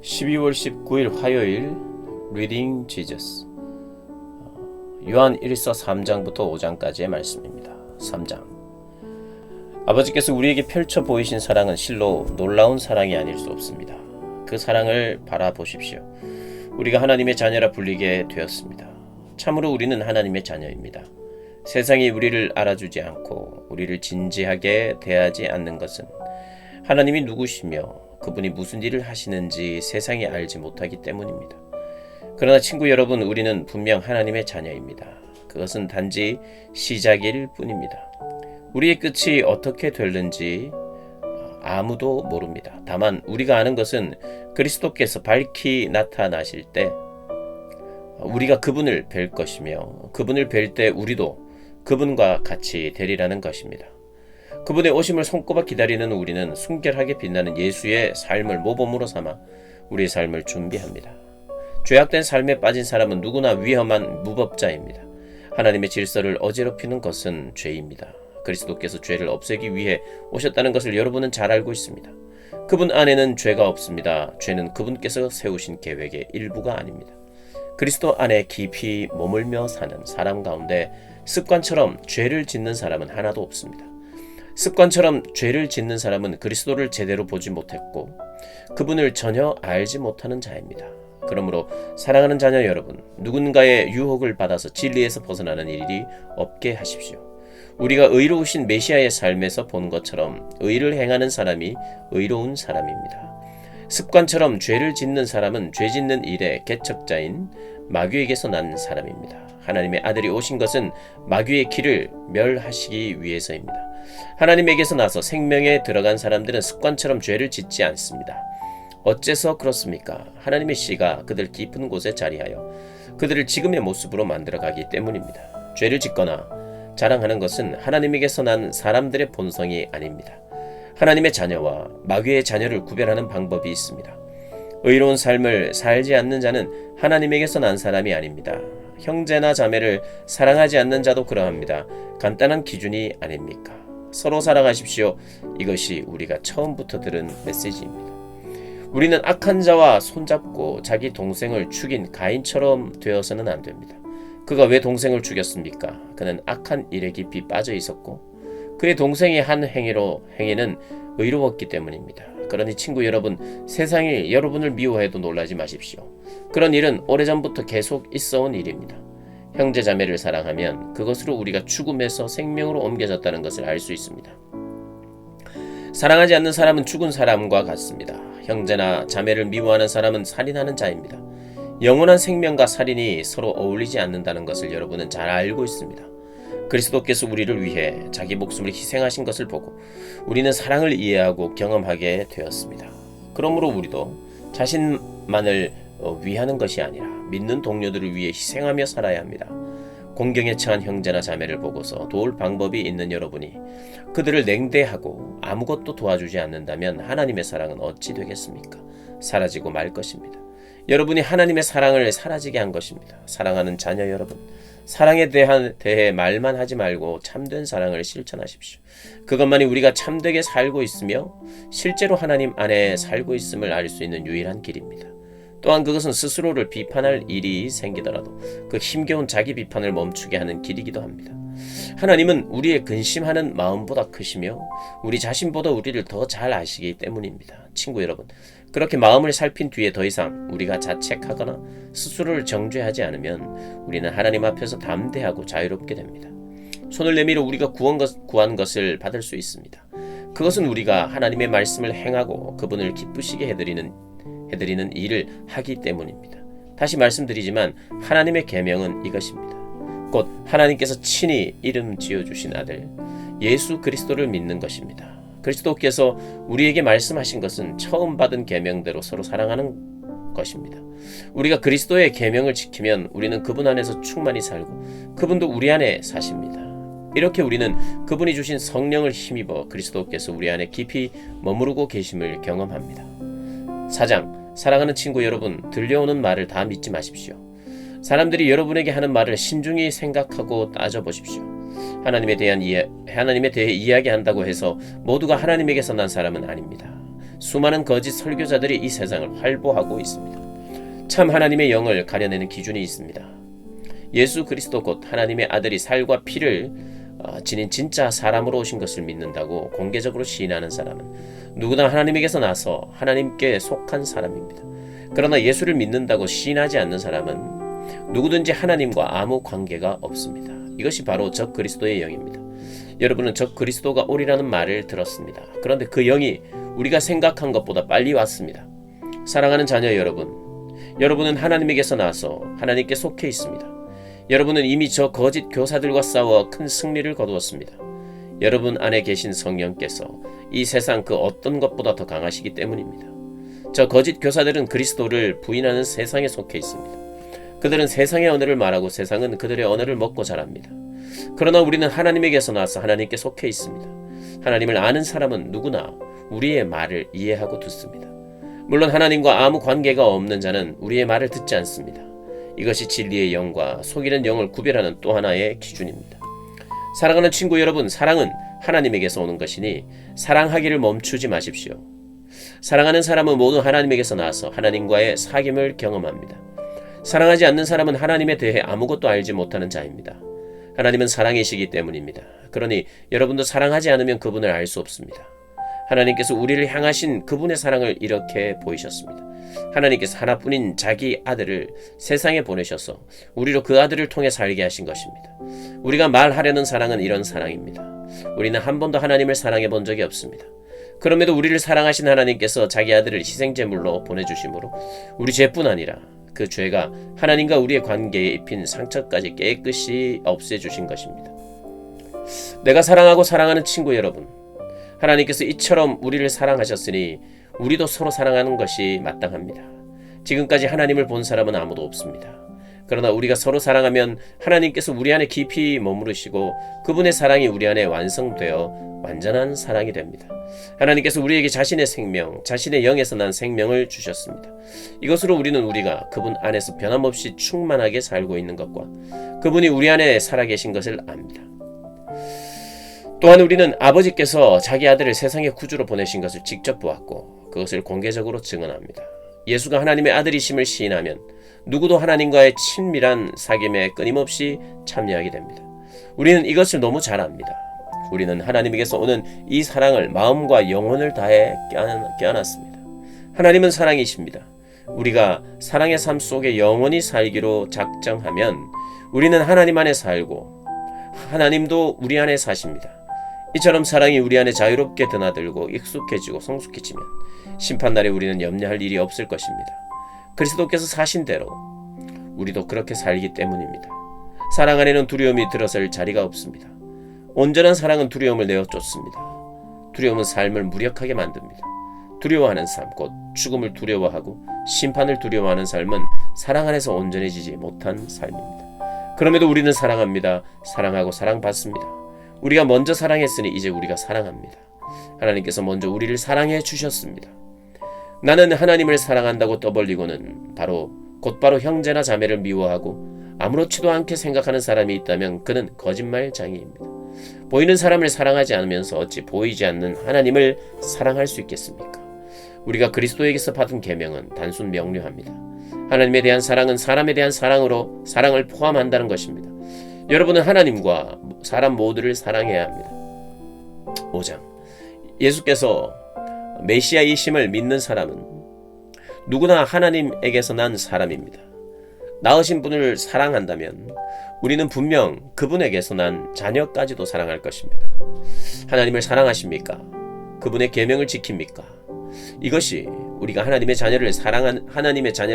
12월 19일 화요일 리딩 지저스 요한 1서 3장부터 5장까지의 말씀입니다. 3장 아버지께서 우리에게 펼쳐 보이신 사랑은 실로 놀라운 사랑이 아닐 수 없습니다. 그 사랑을 바라보십시오. 우리가 하나님의 자녀라 불리게 되었습니다. 참으로 우리는 하나님의 자녀입니다. 세상이 우리를 알아주지 않고 우리를 진지하게 대하지 않는 것은 하나님이 누구시며 그분이 무슨 일을 하시는지 세상이 알지 못하기 때문입니다. 그러나 친구 여러분, 우리는 분명 하나님의 자녀입니다. 그것은 단지 시작일 뿐입니다. 우리의 끝이 어떻게 될는지 아무도 모릅니다. 다만 우리가 아는 것은 그리스도께서 밝히 나타나실 때 우리가 그분을 뵐 것이며 그분을 뵐 때 우리도 그분과 같이 되리라는 것입니다. 그분의 오심을 손꼽아 기다리는 우리는 순결하게 빛나는 예수의 삶을 모범으로 삼아 우리의 삶을 준비합니다. 죄악된 삶에 빠진 사람은 누구나 위험한 무법자입니다. 하나님의 질서를 어지럽히는 것은 죄입니다. 그리스도께서 죄를 없애기 위해 오셨다는 것을 여러분은 잘 알고 있습니다. 그분 안에는 죄가 없습니다. 죄는 그분께서 세우신 계획의 일부가 아닙니다. 그리스도 안에 깊이 머물며 사는 사람 가운데 습관처럼 죄를 짓는 사람은 하나도 없습니다. 습관처럼 죄를 짓는 사람은 그리스도를 제대로 보지 못했고 그분을 전혀 알지 못하는 자입니다. 그러므로 사랑하는 자녀 여러분, 누군가의 유혹을 받아서 진리에서 벗어나는 일이 없게 하십시오. 우리가 의로우신 메시아의 삶에서 본 것처럼 의를 행하는 사람이 의로운 사람입니다. 습관처럼 죄를 짓는 사람은 죄 짓는 일의 개척자인 마귀에게서 난 사람입니다. 하나님의 아들이 오신 것은 마귀의 길을 멸하시기 위해서입니다. 하나님에게서 나서 생명에 들어간 사람들은 습관처럼 죄를 짓지 않습니다. 어째서 그렇습니까? 하나님의 씨가 그들 깊은 곳에 자리하여 그들을 지금의 모습으로 만들어가기 때문입니다. 죄를 짓거나 자랑하는 것은 하나님에게서 난 사람들의 본성이 아닙니다. 하나님의 자녀와 마귀의 자녀를 구별하는 방법이 있습니다. 의로운 삶을 살지 않는 자는 하나님에게서 난 사람이 아닙니다. 형제나 자매를 사랑하지 않는 자도 그러합니다. 간단한 기준이 아닙니까? 서로 사랑하십시오. 이것이 우리가 처음부터 들은 메시지입니다. 우리는 악한 자와 손잡고 자기 동생을 죽인 가인처럼 되어서는 안 됩니다. 그가 왜 동생을 죽였습니까? 그는 악한 일에 깊이 빠져 있었고 그의 동생이 한 행위는 의로웠기 때문입니다. 그러니 친구 여러분, 세상이 여러분을 미워해도 놀라지 마십시오. 그런 일은 오래전부터 계속 있어온 일입니다. 형제 자매를 사랑하면 그것으로 우리가 죽음에서 생명으로 옮겨졌다는 것을 알 수 있습니다. 사랑하지 않는 사람은 죽은 사람과 같습니다. 형제나 자매를 미워하는 사람은 살인하는 자입니다. 영원한 생명과 살인이 서로 어울리지 않는다는 것을 여러분은 잘 알고 있습니다. 그리스도께서 우리를 위해 자기 목숨을 희생하신 것을 보고 우리는 사랑을 이해하고 경험하게 되었습니다. 그러므로 우리도 자신만을 위하는 것이 아니라 믿는 동료들을 위해 희생하며 살아야 합니다. 공경에 처한 형제나 자매를 보고서 도울 방법이 있는 여러분이 그들을 냉대하고 아무것도 도와주지 않는다면 하나님의 사랑은 어찌 되겠습니까? 사라지고 말 것입니다. 여러분이 하나님의 사랑을 사라지게 한 것입니다. 사랑하는 자녀 여러분, 사랑에 대해 말만 하지 말고 참된 사랑을 실천하십시오. 그것만이 우리가 참되게 살고 있으며 실제로 하나님 안에 살고 있음을 알 수 있는 유일한 길입니다. 또한 그것은 스스로를 비판할 일이 생기더라도 그 힘겨운 자기 비판을 멈추게 하는 길이기도 합니다. 하나님은 우리의 근심하는 마음보다 크시며 우리 자신보다 우리를 더 잘 아시기 때문입니다. 친구 여러분, 그렇게 마음을 살핀 뒤에 더 이상 우리가 자책하거나 스스로를 정죄하지 않으면 우리는 하나님 앞에서 담대하고 자유롭게 됩니다. 손을 내밀어 우리가 구한 것을 받을 수 있습니다. 그것은 우리가 하나님의 말씀을 행하고 그분을 기쁘시게 해드리는 일을 하기 때문입니다. 다시 말씀드리지만 하나님의 계명은 이것입니다. 곧 하나님께서 친히 이름 지어주신 아들 예수 그리스도를 믿는 것입니다. 그리스도께서 우리에게 말씀하신 것은 처음 받은 계명대로 서로 사랑하는 것입니다. 우리가 그리스도의 계명을 지키면 우리는 그분 안에서 충만히 살고 그분도 우리 안에 사십니다. 이렇게 우리는 그분이 주신 성령을 힘입어 그리스도께서 우리 안에 깊이 머무르고 계심을 경험합니다. 4장, 사랑하는 친구 여러분, 들려오는 말을 다 믿지 마십시오. 사람들이 여러분에게 하는 말을 신중히 생각하고 따져보십시오. 하나님에 대해 이야기한다고 해서 모두가 하나님에게서 난 사람은 아닙니다. 수많은 거짓 설교자들이 이 세상을 활보하고 있습니다. 참 하나님의 영을 가려내는 기준이 있습니다. 예수 그리스도 곧 하나님의 아들이 살과 피를 지닌 진짜 사람으로 오신 것을 믿는다고 공개적으로 시인하는 사람은 누구나 하나님에게서 나서 하나님께 속한 사람입니다. 그러나 예수를 믿는다고 시인하지 않는 사람은 누구든지 하나님과 아무 관계가 없습니다. 이것이 바로 적 그리스도의 영입니다. 여러분은 적 그리스도가 오리라는 말을 들었습니다. 그런데 그 영이 우리가 생각한 것보다 빨리 왔습니다. 사랑하는 자녀 여러분, 여러분은 하나님에게서 나서 하나님께 속해 있습니다. 여러분은 이미 저 거짓 교사들과 싸워 큰 승리를 거두었습니다. 여러분 안에 계신 성령께서 이 세상 그 어떤 것보다 더 강하시기 때문입니다. 저 거짓 교사들은 그리스도를 부인하는 세상에 속해 있습니다. 그들은 세상의 언어를 말하고 세상은 그들의 언어를 먹고 자랍니다. 그러나 우리는 하나님에게서 나서 하나님께 속해 있습니다. 하나님을 아는 사람은 누구나 우리의 말을 이해하고 듣습니다. 물론 하나님과 아무 관계가 없는 자는 우리의 말을 듣지 않습니다. 이것이 진리의 영과 속이는 영을 구별하는 또 하나의 기준입니다. 사랑하는 친구 여러분, 사랑은 하나님에게서 오는 것이니 사랑하기를 멈추지 마십시오. 사랑하는 사람은 모두 하나님에게서 나서 하나님과의 사귐을 경험합니다. 사랑하지 않는 사람은 하나님에 대해 아무것도 알지 못하는 자입니다. 하나님은 사랑이시기 때문입니다. 그러니 여러분도 사랑하지 않으면 그분을 알 수 없습니다. 하나님께서 우리를 향하신 그분의 사랑을 이렇게 보이셨습니다. 하나님께서 하나뿐인 자기 아들을 세상에 보내셔서 우리로 그 아들을 통해 살게 하신 것입니다. 우리가 말하려는 사랑은 이런 사랑입니다. 우리는 한 번도 하나님을 사랑해 본 적이 없습니다. 그럼에도 우리를 사랑하신 하나님께서 자기 아들을 희생제물로 보내주심으로 우리 죄뿐 아니라 그 죄가 하나님과 우리의 관계에 입힌 상처까지 깨끗이 없애주신 것입니다. 내가 사랑하고 사랑하는 친구 여러분, 하나님께서 이처럼 우리를 사랑하셨으니 우리도 서로 사랑하는 것이 마땅합니다. 지금까지 하나님을 본 사람은 아무도 없습니다. 그러나 우리가 서로 사랑하면 하나님께서 우리 안에 깊이 머무르시고 그분의 사랑이 우리 안에 완성되어 완전한 사랑이 됩니다. 하나님께서 우리에게 자신의 생명, 자신의 영에서 난 생명을 주셨습니다. 이것으로 우리는 우리가 그분 안에서 변함없이 충만하게 살고 있는 것과 그분이 우리 안에 살아계신 것을 압니다. 또한 우리는 아버지께서 자기 아들을 세상의 구주로 보내신 것을 직접 보았고 그것을 공개적으로 증언합니다. 예수가 하나님의 아들이심을 시인하면 누구도 하나님과의 친밀한 사귐에 끊임없이 참여하게 됩니다. 우리는 이것을 너무 잘 압니다. 우리는 하나님에게서 오는 이 사랑을 마음과 영혼을 다해 껴안았습니다. 하나님은 사랑이십니다. 우리가 사랑의 삶 속에 영원히 살기로 작정하면 우리는 하나님 안에 살고 하나님도 우리 안에 사십니다. 이처럼 사랑이 우리 안에 자유롭게 드나들고 익숙해지고 성숙해지면 심판날에 우리는 염려할 일이 없을 것입니다. 그리스도께서 사신 대로 우리도 그렇게 살기 때문입니다. 사랑 안에는 두려움이 들어설 자리가 없습니다. 온전한 사랑은 두려움을 내어 쫓습니다. 두려움은 삶을 무력하게 만듭니다. 두려워하는 삶, 곧 죽음을 두려워하고 심판을 두려워하는 삶은 사랑 안에서 온전해지지 못한 삶입니다. 그럼에도 우리는 사랑합니다. 사랑하고 사랑받습니다. 우리가 먼저 사랑했으니 이제 우리가 사랑합니다. 하나님께서 먼저 우리를 사랑해 주셨습니다. 나는 하나님을 사랑한다고 떠벌리고는 곧바로 형제나 자매를 미워하고 아무렇지도 않게 생각하는 사람이 있다면 그는 거짓말쟁이입니다. 보이는 사람을 사랑하지 않으면서 어찌 보이지 않는 하나님을 사랑할 수 있겠습니까? 우리가 그리스도에게서 받은 계명은 단순 명료합니다. 하나님에 대한 사랑은 사람에 대한 사랑으로 사랑을 포함한다는 것입니다. 여러분은 하나님과 사람 모두를 사랑해야 합니다. 5장, 예수께서 메시아이심을 믿는 사람은 누구나 하나님에게서 난 사람입니다. 낳으신 분을 사랑한다면 우리는 분명 그분에게서 난 자녀까지도 사랑할 것입니다. 하나님을 사랑하십니까? 그분의 계명을 지킵니까? 이것이 우리가 하나님의 자녀를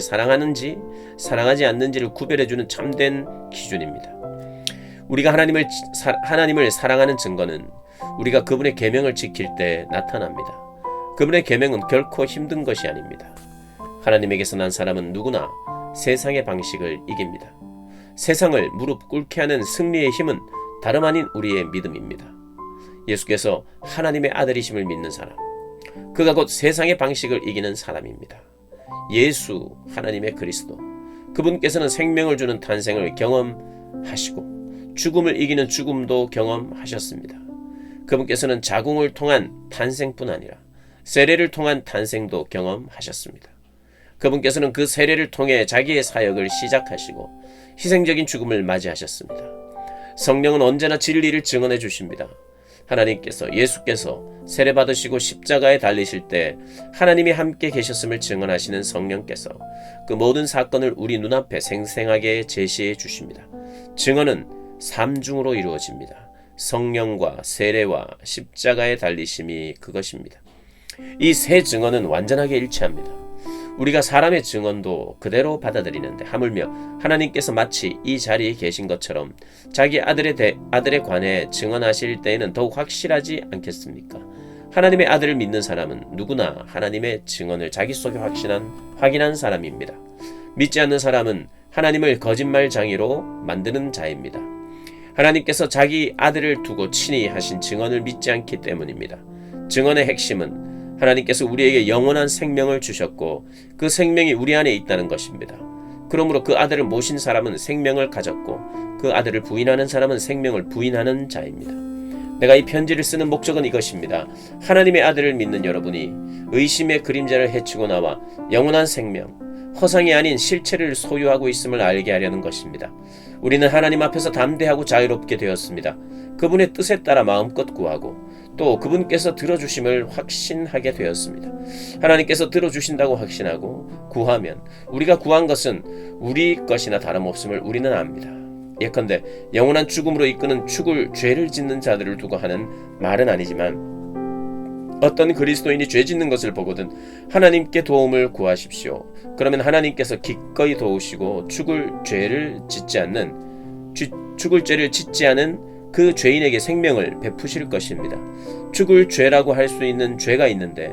사랑하는지 사랑하지 않는지를 구별해주는 참된 기준입니다. 우리가 하나님을 사랑하는 증거는 우리가 그분의 계명을 지킬 때 나타납니다. 그분의 계명은 결코 힘든 것이 아닙니다. 하나님에게서 난 사람은 누구나 세상의 방식을 이깁니다. 세상을 무릎 꿇게 하는 승리의 힘은 다름 아닌 우리의 믿음입니다. 예수께서 하나님의 아들이심을 믿는 사람, 그가 곧 세상의 방식을 이기는 사람입니다. 예수, 하나님의 그리스도, 그분께서는 생명을 주는 탄생을 경험하시고 죽음을 이기는 죽음도 경험하셨습니다. 그분께서는 자궁을 통한 탄생뿐 아니라 세례를 통한 탄생도 경험하셨습니다. 그분께서는 그 세례를 통해 자기의 사역을 시작하시고 희생적인 죽음을 맞이하셨습니다. 성령은 언제나 진리를 증언해 주십니다. 하나님께서 예수께서 세례받으시고 십자가에 달리실 때 하나님이 함께 계셨음을 증언하시는 성령께서 그 모든 사건을 우리 눈앞에 생생하게 제시해 주십니다. 증언은 삼중으로 이루어집니다. 성령과 세례와 십자가의 달리심이 그것입니다. 이 세 증언은 완전하게 일치합니다. 우리가 사람의 증언도 그대로 받아들이는데 하물며 하나님께서 마치 이 자리에 계신 것처럼 자기 아들에 관해 증언하실 때에는 더욱 확실하지 않겠습니까? 하나님의 아들을 믿는 사람은 누구나 하나님의 증언을 자기 속에 확인한 사람입니다. 믿지 않는 사람은 하나님을 거짓말장애로 만드는 자입니다. 하나님께서 자기 아들을 두고 친히 하신 증언을 믿지 않기 때문입니다. 증언의 핵심은 하나님께서 우리에게 영원한 생명을 주셨고 그 생명이 우리 안에 있다는 것입니다. 그러므로 그 아들을 모신 사람은 생명을 가졌고 그 아들을 부인하는 사람은 생명을 부인하는 자입니다. 내가 이 편지를 쓰는 목적은 이것입니다. 하나님의 아들을 믿는 여러분이 의심의 그림자를 헤치고 나와 영원한 생명, 허상이 아닌 실체를 소유하고 있음을 알게 하려는 것입니다. 우리는 하나님 앞에서 담대하고 자유롭게 되었습니다. 그분의 뜻에 따라 마음껏 구하고 또 그분께서 들어주심을 확신하게 되었습니다. 하나님께서 들어주신다고 확신하고 구하면 우리가 구한 것은 우리 것이나 다름없음을 우리는 압니다. 예컨대 영원한 죽음으로 이끄는 죽을 죄를 짓는 자들을 두고 하는 말은 아니지만 어떤 그리스도인이 죄 짓는 것을 보거든 하나님께 도움을 구하십시오. 그러면 하나님께서 기꺼이 도우시고 죽을 죄를 짓지 않은 그 죄인에게 생명을 베푸실 것입니다. 죽을 죄라고 할 수 있는 죄가 있는데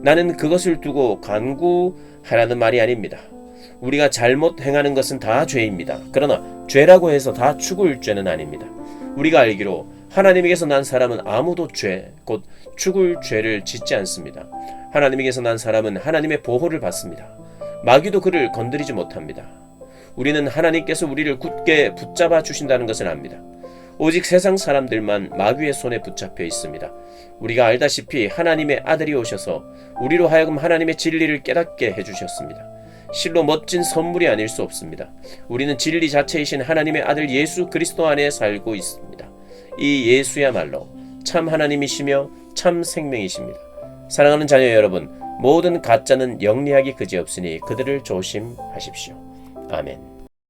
나는 그것을 두고 간구하라는 말이 아닙니다. 우리가 잘못 행하는 것은 다 죄입니다. 그러나 죄라고 해서 다 죽을 죄는 아닙니다. 우리가 알기로 하나님에게서 난 사람은 아무도 곧 죽을 죄를 짓지 않습니다. 하나님에게서 난 사람은 하나님의 보호를 받습니다. 마귀도 그를 건드리지 못합니다. 우리는 하나님께서 우리를 굳게 붙잡아 주신다는 것을 압니다. 오직 세상 사람들만 마귀의 손에 붙잡혀 있습니다. 우리가 알다시피 하나님의 아들이 오셔서 우리로 하여금 하나님의 진리를 깨닫게 해주셨습니다. 실로 멋진 선물이 아닐 수 없습니다. 우리는 진리 자체이신 하나님의 아들 예수 그리스도 안에 살고 있습니다. 이 예수야말로 참 하나님이시며 참 생명이십니다. 사랑하는 자녀 여러분, 모든 가짜는 영리하기 그지없으니 그들을 조심하십시오. 아멘.